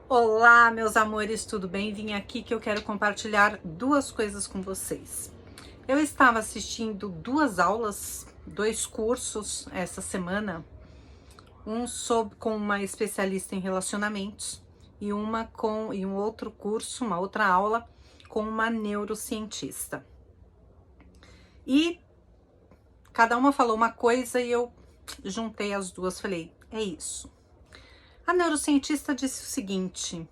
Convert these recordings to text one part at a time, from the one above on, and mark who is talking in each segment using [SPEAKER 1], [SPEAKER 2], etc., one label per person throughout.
[SPEAKER 1] Olá, meus amores, tudo bem? Vim aqui que eu quero compartilhar duas coisas com vocês. Eu estava assistindo duas aulas, dois cursos essa semana, com uma especialista em relacionamentos e um outro curso, uma outra aula com uma neurocientista. E cada uma falou uma coisa e eu juntei as duas, falei, é isso. A neurocientista disse o seguinte,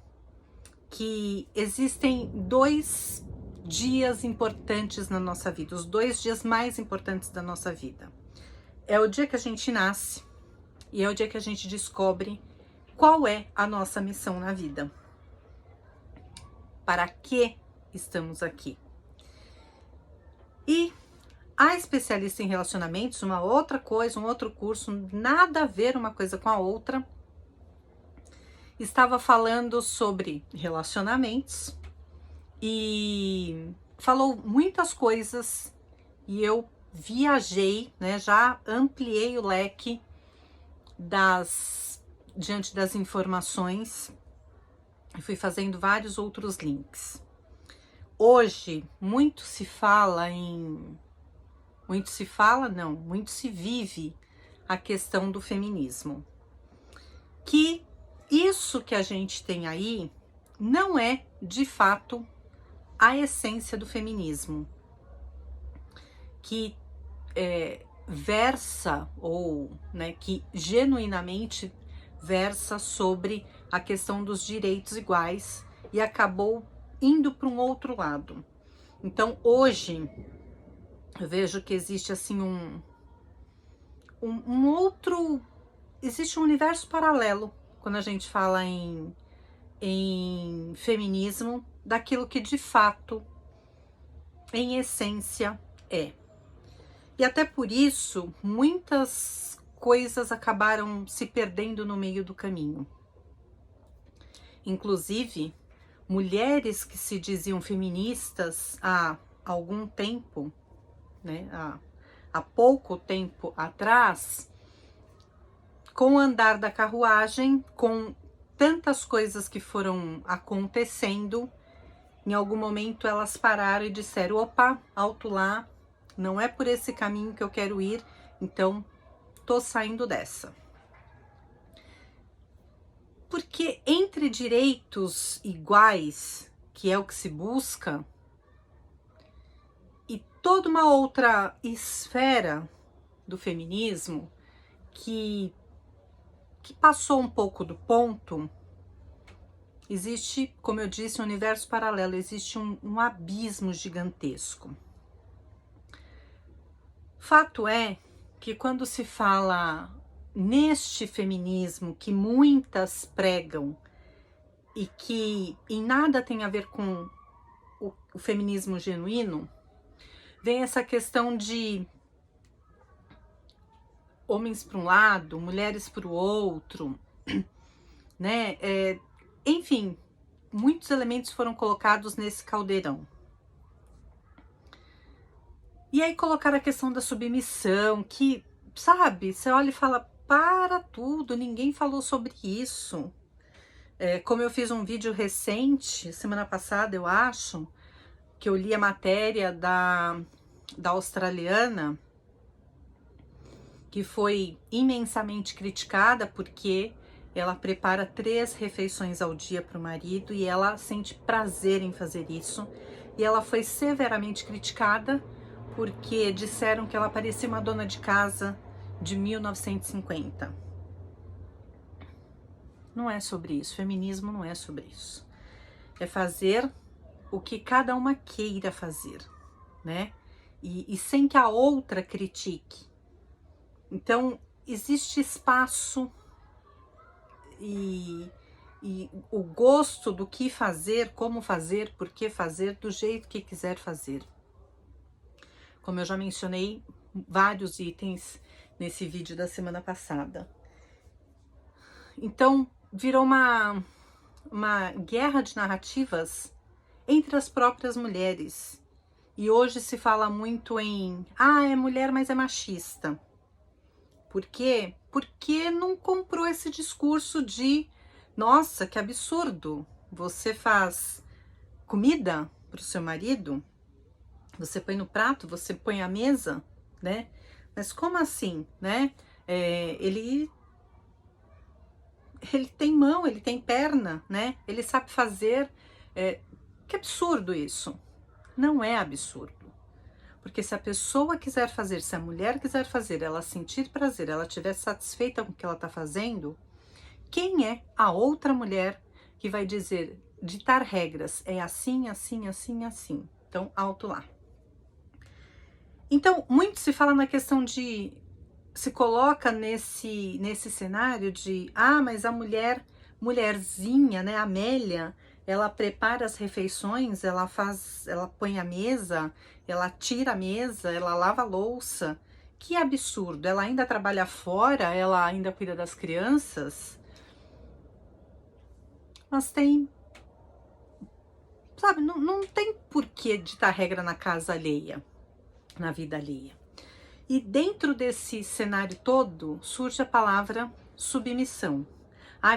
[SPEAKER 1] que existem dois dias importantes na nossa vida, os dois dias mais importantes da nossa vida. É o dia que a gente nasce e é o dia que a gente descobre qual é a nossa missão na vida. Para que estamos aqui? E a especialista em relacionamentos, uma outra coisa, um outro curso, nada a ver uma coisa com a outra, estava falando sobre relacionamentos e falou muitas coisas e eu viajei, né? Já ampliei o leque diante das informações e fui fazendo vários outros links. Hoje muito se vive a questão do feminismo. Que isso que a gente tem aí não é, de fato, a essência do feminismo, que versa, ou que genuinamente versa sobre a questão dos direitos iguais e acabou indo para um outro lado. Então, hoje, eu vejo que existe assim existe um universo paralelo quando a gente fala em feminismo, daquilo que de fato, em essência, é. E até por isso, muitas coisas acabaram se perdendo no meio do caminho. Inclusive, mulheres que se diziam feministas há algum tempo, né, há pouco tempo atrás, com o andar da carruagem, com tantas coisas que foram acontecendo, em algum momento elas pararam e disseram, opa, alto lá, não é por esse caminho que eu quero ir, então tô saindo dessa. Porque entre direitos iguais, que é o que se busca, e toda uma outra esfera do feminismo que passou um pouco do ponto, existe, como eu disse, um universo paralelo, existe um abismo gigantesco. Fato é que quando se fala neste feminismo que muitas pregam e que em nada tem a ver com o feminismo genuíno, vem essa questão de homens para um lado, mulheres para o outro, né? Enfim, muitos elementos foram colocados nesse caldeirão. E aí colocaram a questão da submissão, que, sabe, você olha e fala, para tudo, ninguém falou sobre isso. Como eu fiz um vídeo recente, semana passada, eu acho, que eu li a matéria da australiana, que foi imensamente criticada porque ela prepara 3 refeições ao dia para o marido e ela sente prazer em fazer isso. E ela foi severamente criticada porque disseram que ela parecia uma dona de casa de 1950. Não é sobre isso, feminismo não é sobre isso. É fazer o que cada uma queira fazer, né? E sem que a outra critique. Então, existe espaço e o gosto do que fazer, como fazer, por que fazer, do jeito que quiser fazer. Como eu já mencionei vários itens nesse vídeo da semana passada. Então, virou uma guerra de narrativas entre as próprias mulheres. E hoje se fala muito em, é mulher, mas é machista. Por quê? Porque não comprou esse discurso de Nossa, que absurdo! Você faz comida para o seu marido? Você põe no prato? Você põe à mesa, né? Mas como assim, né? Ele tem mão, ele tem perna, né? Ele sabe fazer. Que absurdo isso! Não é absurdo. Porque se a pessoa quiser fazer, se a mulher quiser fazer, ela sentir prazer, ela estiver satisfeita com o que ela está fazendo, quem é a outra mulher que vai dizer, ditar regras? É assim, assim, assim, assim. Então, alto lá. Então, muito se fala na questão de, se coloca nesse cenário de, mas a mulherzinha, né, a Amélia, ela prepara as refeições, ela põe a mesa, ela tira a mesa, ela lava a louça. Que absurdo! Ela ainda trabalha fora, ela ainda cuida das crianças. Mas tem, sabe, não tem porquê ditar regra na casa alheia, na vida alheia. E dentro desse cenário todo surge a palavra submissão.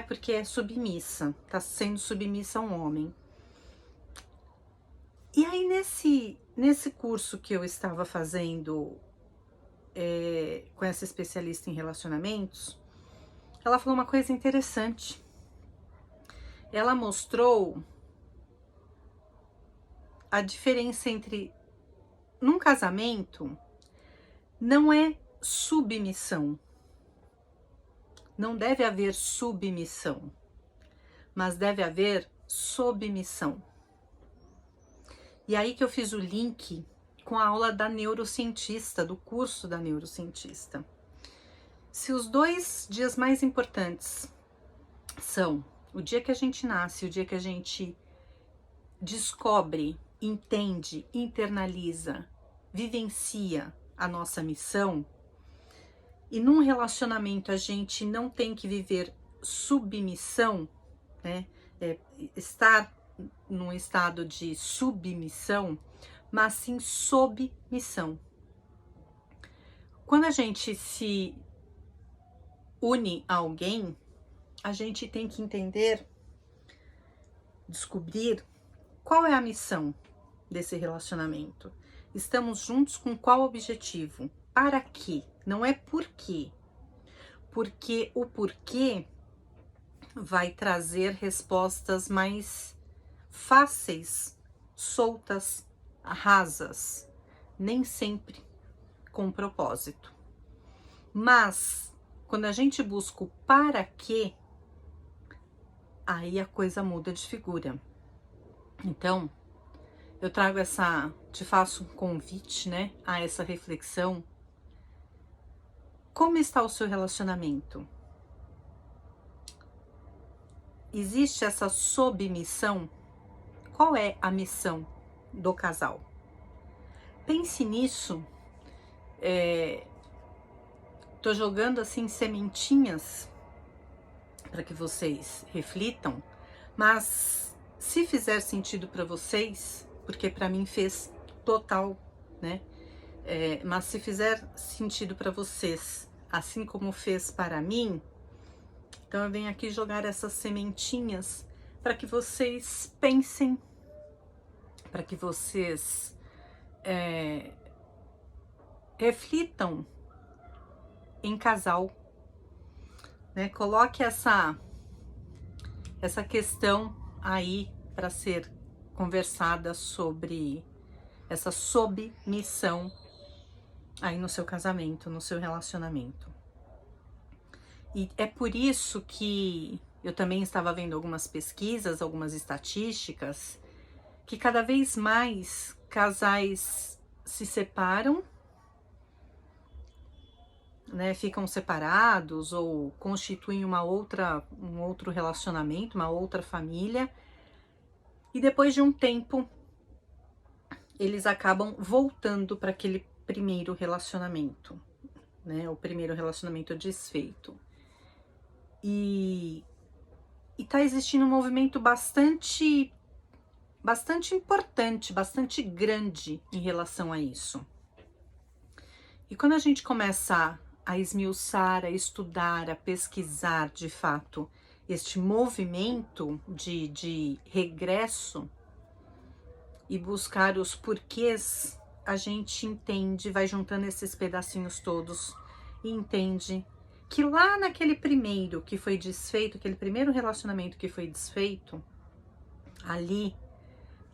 [SPEAKER 1] Porque é submissa, tá sendo submissa a um homem. E aí nesse curso que eu estava fazendo com essa especialista em relacionamentos, ela falou uma coisa interessante. Ela mostrou a diferença entre, num casamento, não é submissão. Não deve haver submissão, mas deve haver submissão. E aí que eu fiz o link com a aula da neurocientista, do curso da neurocientista. Se os 2 dias mais importantes são o dia que a gente nasce, o dia que a gente descobre, entende, internaliza, vivencia a nossa missão, e num relacionamento a gente não tem que viver submissão, né? Estar num estado de submissão, mas sim sob missão. Quando a gente se une a alguém, a gente tem que entender, descobrir qual é a missão desse relacionamento. Estamos juntos com qual objetivo? Para quê? Não é por quê. Porque o porquê vai trazer respostas mais fáceis, soltas, rasas, nem sempre com propósito. Mas quando a gente busca o para quê, aí a coisa muda de figura. Então, eu trago te faço um convite, né, a essa reflexão. Como está o seu relacionamento? Existe essa submissão? Qual é a missão do casal? Pense nisso. Tô jogando assim sementinhas para que vocês reflitam, mas se fizer sentido para vocês, porque para mim fez total, né? Mas se fizer sentido para vocês, assim como fez para mim, então eu venho aqui jogar essas sementinhas para que vocês pensem, para que vocês reflitam em casal, né? Coloque essa questão aí para ser conversada sobre essa submissão aí no seu casamento, no seu relacionamento. E é por isso que eu também estava vendo algumas pesquisas, algumas estatísticas, que cada vez mais casais se separam, né, ficam separados ou constituem um outro relacionamento, uma outra família, e depois de um tempo eles acabam voltando para aquele primeiro relacionamento, né, o primeiro relacionamento desfeito. E tá existindo um movimento bastante importante, bastante grande em relação a isso. E quando a gente começa a esmiuçar, a estudar, a pesquisar de fato este movimento de regresso e buscar os porquês, a gente entende, vai juntando esses pedacinhos todos e entende que lá naquele primeiro que foi desfeito, aquele primeiro relacionamento que foi desfeito, ali,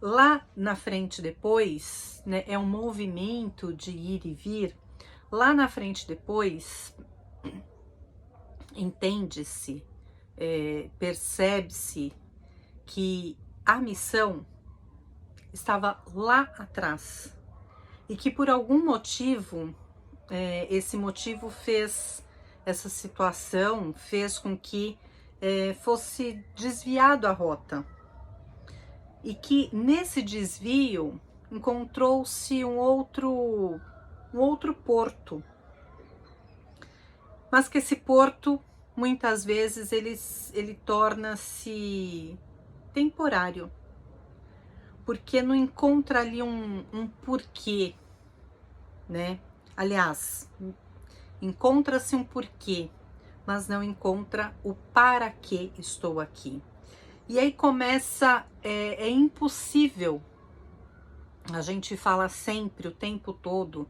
[SPEAKER 1] lá na frente depois, né, é um movimento de ir e vir, lá na frente depois, entende-se, percebe-se que a missão estava lá atrás e que por algum motivo, esse motivo fez essa situação, fez com que fosse desviado a rota e que nesse desvio encontrou-se um outro porto, mas que esse porto muitas vezes ele torna-se temporário, porque não encontra ali um porquê, né? Aliás, encontra-se um porquê, mas não encontra o para que estou aqui. E aí começa, é impossível, a gente fala sempre, o tempo todo,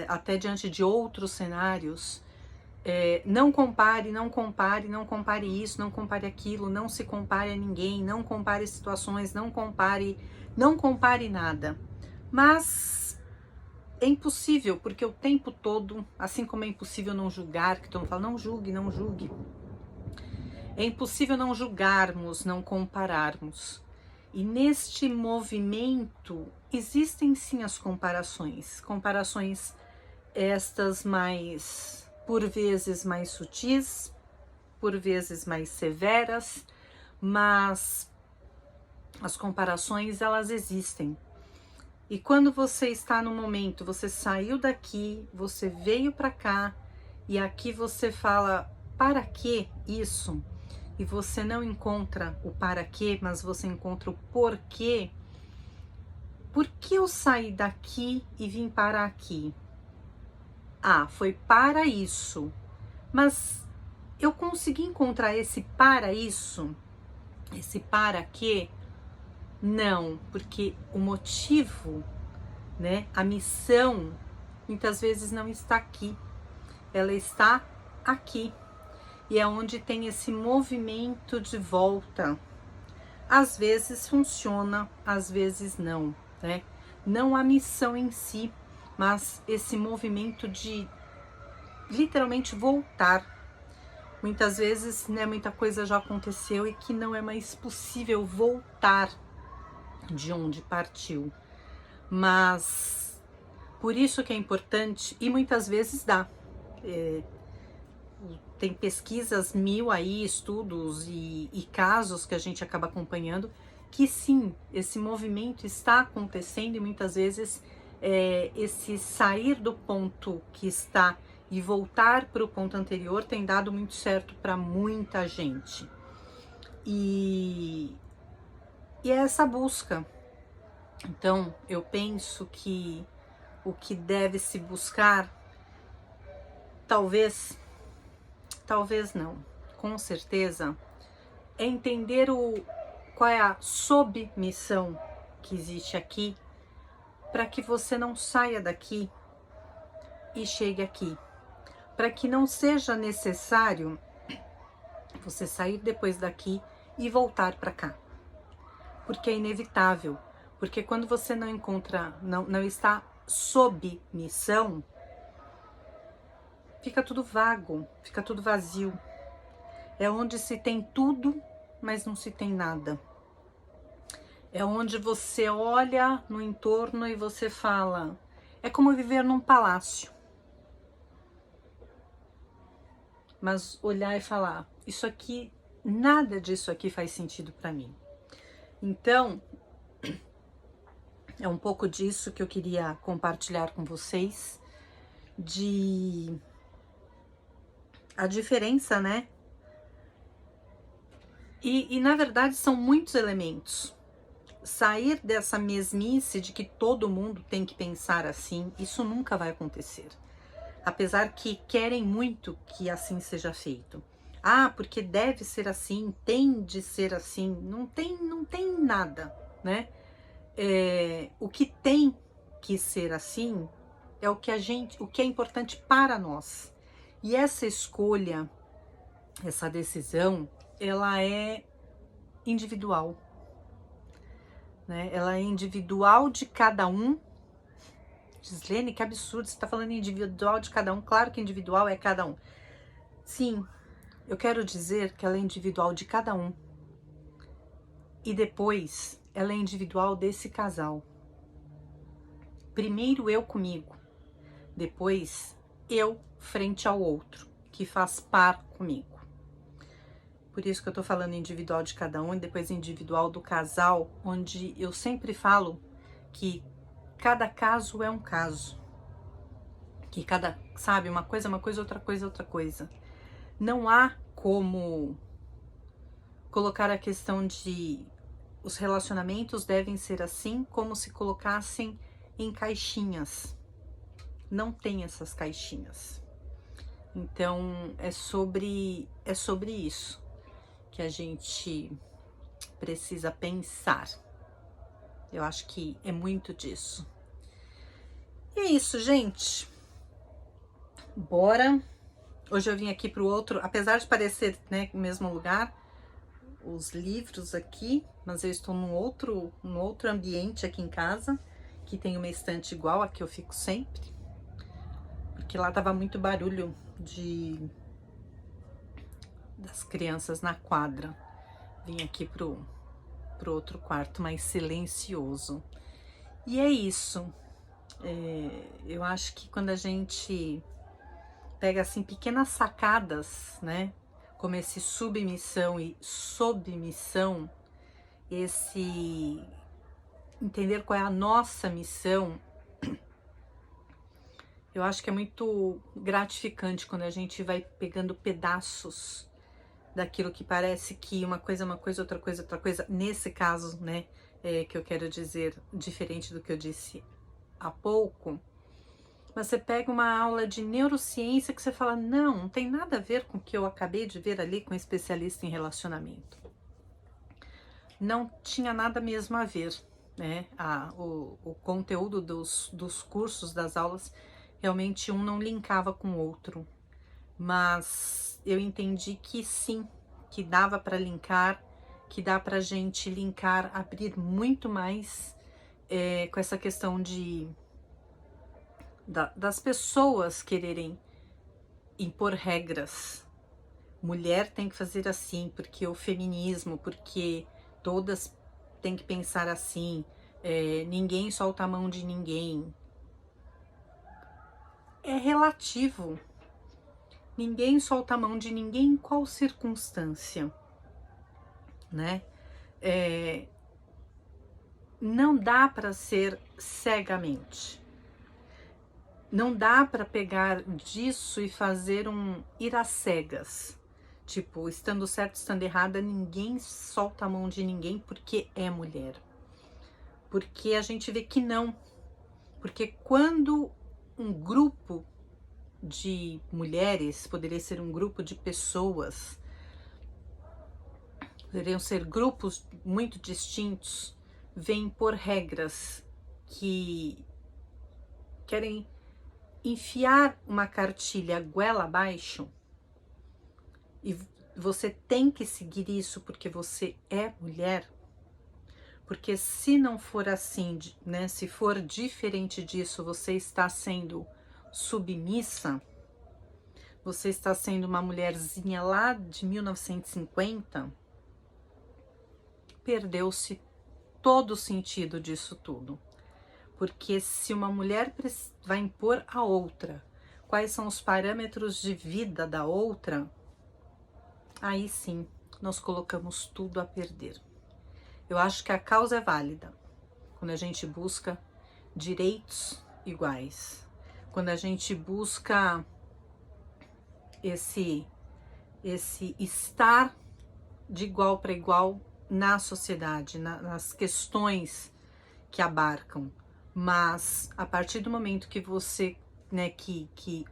[SPEAKER 1] até diante de outros cenários, não compare, não compare, não compare isso, não compare aquilo, não se compare a ninguém, não compare situações, não compare nada. Mas é impossível, porque o tempo todo, assim como é impossível não julgar, que todo mundo fala, não julgue, não julgue. É impossível não julgarmos, não compararmos. E neste movimento existem sim as comparações. Comparações estas mais, por vezes mais sutis, por vezes mais severas, mas as comparações elas existem. E quando você está no momento, você saiu daqui, você veio para cá e aqui você fala, para que isso? E você não encontra o para quê, mas você encontra o porquê. Por que eu saí daqui e vim para aqui? Ah, foi para isso. Mas eu consegui encontrar esse para isso? Esse para quê? Não, porque o motivo, né, a missão, muitas vezes não está aqui. Ela está aqui. E é onde tem esse movimento de volta. Às vezes funciona, às vezes não, né? Não a missão em si, mas esse movimento de literalmente voltar. Muitas vezes, né, muita coisa já aconteceu e que não é mais possível voltar de onde partiu. Mas por isso que é importante, e muitas vezes dá. Tem pesquisas mil aí, estudos e casos que a gente acaba acompanhando, que sim, esse movimento está acontecendo e muitas vezes esse sair do ponto que está e voltar para o ponto anterior tem dado muito certo para muita gente. E é essa busca. Então, eu penso que o que deve se buscar, talvez não, com certeza, é entender qual é a submissão que existe aqui, para que você não saia daqui e chegue aqui, para que não seja necessário você sair depois daqui e voltar para cá, porque é inevitável, porque quando você não encontra, não está sob missão, fica tudo vago, fica tudo vazio. É onde se tem tudo, mas não se tem nada. É onde você olha no entorno e você fala, é como viver num palácio. Mas olhar e falar, isso aqui, nada disso aqui faz sentido para mim. Então, é um pouco disso que eu queria compartilhar com vocês, de a diferença, né? E na verdade são muitos elementos. Sair dessa mesmice de que todo mundo tem que pensar assim, isso nunca vai acontecer. Apesar que querem muito que assim seja feito. Ah, porque deve ser assim, tem de ser assim. Não tem nada, né? O que tem que ser assim é o que é importante para nós. E essa escolha, essa decisão, ela é individual, né? Ela é individual de cada um. Gislene, que absurdo, você está falando individual de cada um. Claro que individual é cada um. Sim, eu quero dizer que ela é individual de cada um. E depois, ela é individual desse casal. Primeiro eu comigo, depois eu frente ao outro, que faz par comigo. Por isso que eu tô falando individual de cada um e depois individual do casal, onde eu sempre falo que cada caso é um caso. Que cada, sabe, uma coisa, outra coisa, outra coisa. Não há como colocar a questão de os relacionamentos devem ser assim, como se colocassem em caixinhas. Não tem essas caixinhas. Então é sobre isso que a gente precisa pensar. Eu acho que é muito disso. E é isso, gente. Bora. Hoje eu vim aqui pro outro, apesar de parecer, né, o mesmo lugar, os livros aqui, mas eu estou num outro ambiente aqui em casa, que tem uma estante igual a que eu fico sempre, porque lá tava muito barulho das crianças na quadra. Vim aqui pro outro quarto mais silencioso. E é isso. Eu acho que quando a gente pega assim pequenas sacadas, né? Como esse submissão e submissão, esse entender qual é a nossa missão, eu acho que é muito gratificante quando a gente vai pegando pedaços daquilo que parece que uma coisa, outra coisa, outra coisa. Nesse caso, né, que eu quero dizer, diferente do que eu disse há pouco, mas você pega uma aula de neurociência que você fala, não tem nada a ver com o que eu acabei de ver ali com um especialista em relacionamento. Não tinha nada mesmo a ver, né? O conteúdo dos cursos, das aulas, realmente um não linkava com o outro. Mas eu entendi que sim, que dava para linkar, que dá pra gente linkar, abrir muito mais com essa questão das pessoas quererem impor regras. Mulher tem que fazer assim, porque o feminismo, porque todas têm que pensar assim, ninguém solta a mão de ninguém. É relativo. Ninguém solta a mão de ninguém em qual circunstância, né? Não dá para ser cegamente. Não dá para pegar disso e fazer ir às cegas. Tipo, estando certo, estando errada, ninguém solta a mão de ninguém porque é mulher. Porque a gente vê que não. Porque quando um grupo de mulheres, poderia ser um grupo de pessoas, poderiam ser grupos muito distintos, vêm por regras que querem enfiar uma cartilha goela abaixo e você tem que seguir isso porque você é mulher, porque se não for assim, né, se for diferente disso, você está sendo submissa, você está sendo uma mulherzinha lá de 1950, perdeu-se todo o sentido disso tudo. Porque se uma mulher vai impor a outra quais são os parâmetros de vida da outra, aí sim nós colocamos tudo a perder. Eu acho que a causa é válida quando a gente busca direitos iguais, quando a gente busca esse estar de igual para igual na sociedade, nas questões que abarcam. Mas a partir do momento que você, né, que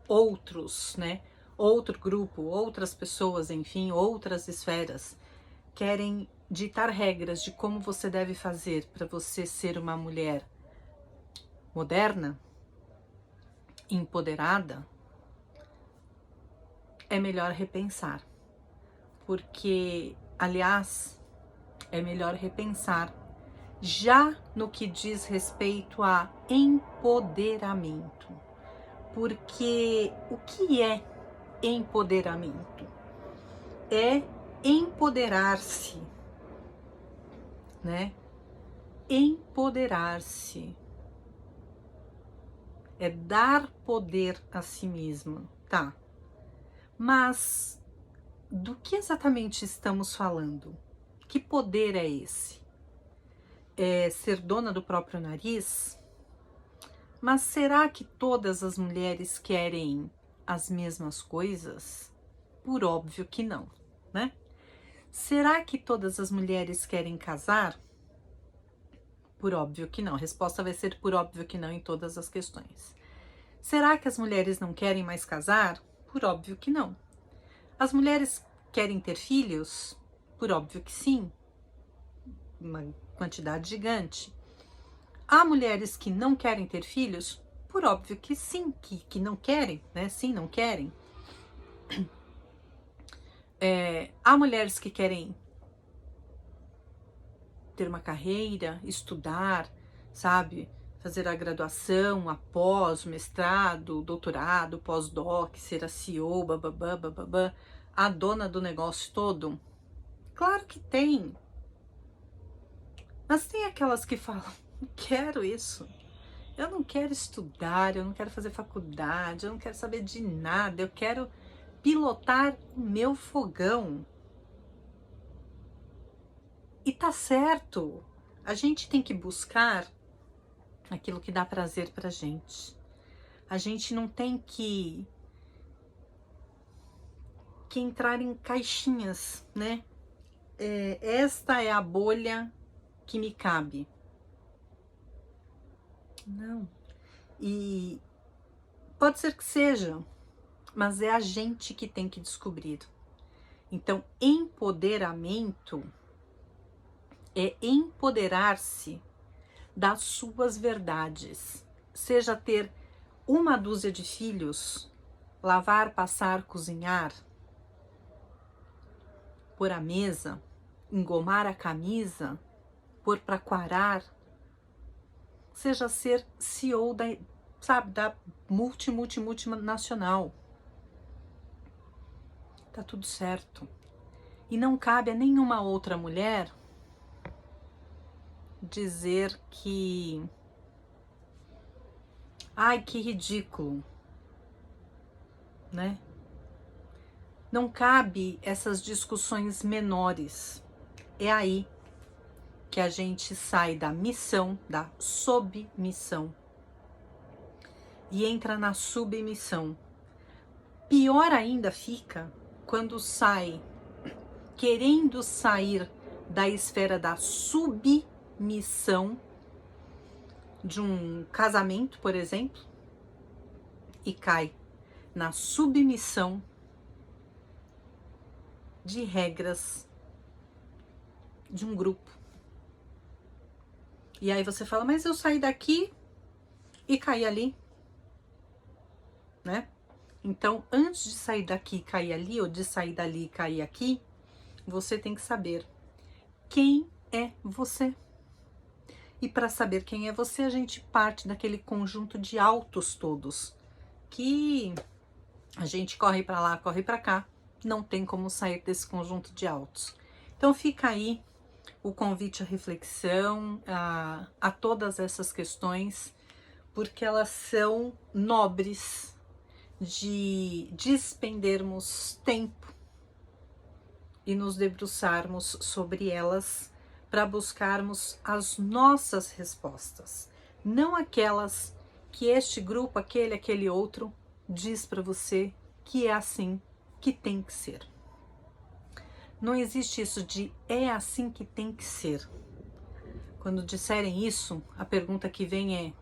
[SPEAKER 1] outros, né, outro grupo, outras pessoas, enfim, outras esferas, querem ditar regras de como você deve fazer para você ser uma mulher moderna, empoderada, é melhor repensar. Porque, aliás, é melhor repensar já no que diz respeito a empoderamento. Porque o que é empoderamento? É empoderar-se, né? Empoderar-se é dar poder a si mesma, tá? Mas do que exatamente estamos falando? Que poder é esse? É ser dona do próprio nariz? Mas será que todas as mulheres querem as mesmas coisas? Por óbvio que não, né? Será que todas as mulheres querem casar? Por óbvio que não. A resposta vai ser por óbvio que não em todas as questões. Será que as mulheres não querem mais casar? Por óbvio que não. As mulheres querem ter filhos? Por óbvio que sim. Uma quantidade gigante. Há mulheres que não querem ter filhos? Por óbvio que sim, que não querem, né? Sim, não querem. Há mulheres que querem ter uma carreira, estudar, sabe? Fazer a graduação, após o mestrado, doutorado, pós-doc, ser a CEO, bababá, bababá, a dona do negócio todo? Claro que tem. Mas tem aquelas que falam, não quero isso. Eu não quero estudar, eu não quero fazer faculdade, eu não quero saber de nada, eu quero pilotar o meu fogão. E tá certo, a gente tem que buscar aquilo que dá prazer pra gente. A gente não tem que entrar em caixinhas, né? Esta é a bolha que me cabe. Não. E pode ser que seja, mas é a gente que tem que descobrir. Então, empoderamento é empoderar-se das suas verdades. Seja ter uma dúzia de filhos, lavar, passar, cozinhar, pôr a mesa, engomar a camisa, pôr para quarar, seja ser CEO da, sabe, da multinacional. Tá tudo certo. E não cabe a nenhuma outra mulher dizer que, ai, que ridículo, né? Não cabe essas discussões menores. É aí que a gente sai da missão, da submissão, e entra na submissão. Pior ainda fica quando sai, querendo sair da esfera da submissão de um casamento, por exemplo, e cai na submissão de regras de um grupo. E aí você fala, mas eu saí daqui e caí ali, né? Então, antes de sair daqui e cair ali, ou de sair dali e cair aqui, você tem que saber quem é você. E para saber quem é você, a gente parte daquele conjunto de autos todos, que a gente corre para lá, corre para cá, não tem como sair desse conjunto de autos. Então fica aí o convite à reflexão, a todas essas questões, porque elas são nobres de despendermos tempo e nos debruçarmos sobre elas para buscarmos as nossas respostas, não aquelas que este grupo, aquele outro diz para você que é assim que tem que ser. Não existe isso de é assim que tem que ser. Quando disserem isso, a pergunta que vem é: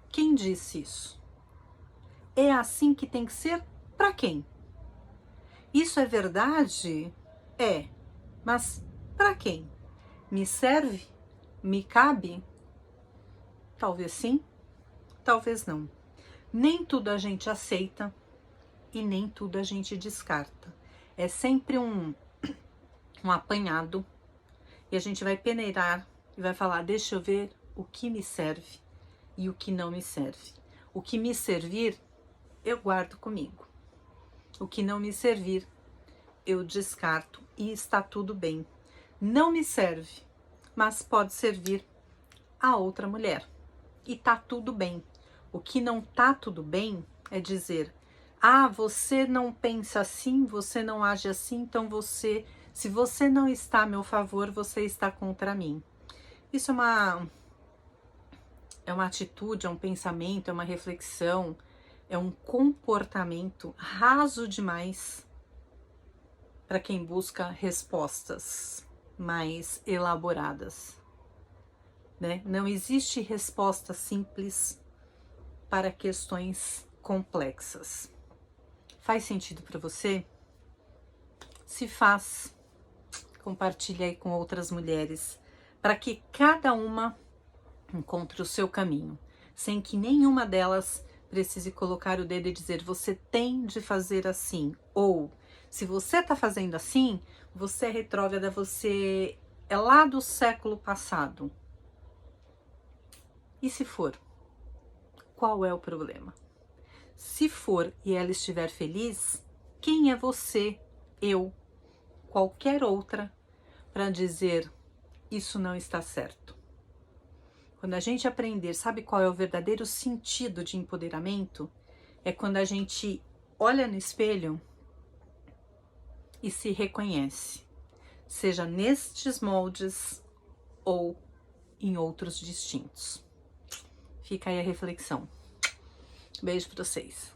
[SPEAKER 1] quem disse isso? É assim que tem que ser para quem? Isso é verdade? É. Mas para quem? Me serve? Me cabe? Talvez sim, talvez não. Nem tudo a gente aceita e nem tudo a gente descarta. É sempre um apanhado e a gente vai peneirar e vai falar, deixa eu ver o que me serve e o que não me serve. O que me servir, eu guardo comigo. O que não me servir, eu descarto e está tudo bem. Não me serve, mas pode servir a outra mulher. E tá tudo bem. O que não tá tudo bem é dizer, ah, você não pensa assim, você não age assim, então se você não está a meu favor, você está contra mim. Isso é uma atitude, é um pensamento, é uma reflexão, é um comportamento raso demais para quem busca respostas mais elaboradas, né? Não existe resposta simples para questões complexas. Faz sentido para você? Se faz, compartilhe aí com outras mulheres, para que cada uma encontre o seu caminho, sem que nenhuma delas precise colocar o dedo e dizer, você tem de fazer assim, ou se você está fazendo assim, você é retrógrada, você é lá do século passado. E se for? Qual é o problema? Se for e ela estiver feliz, quem é você, eu, qualquer outra, para dizer isso não está certo? Quando a gente aprender, sabe qual é o verdadeiro sentido de empoderamento? É quando a gente olha no espelho e se reconhece, seja nestes moldes ou em outros distintos. Fica aí a reflexão. Beijo para vocês.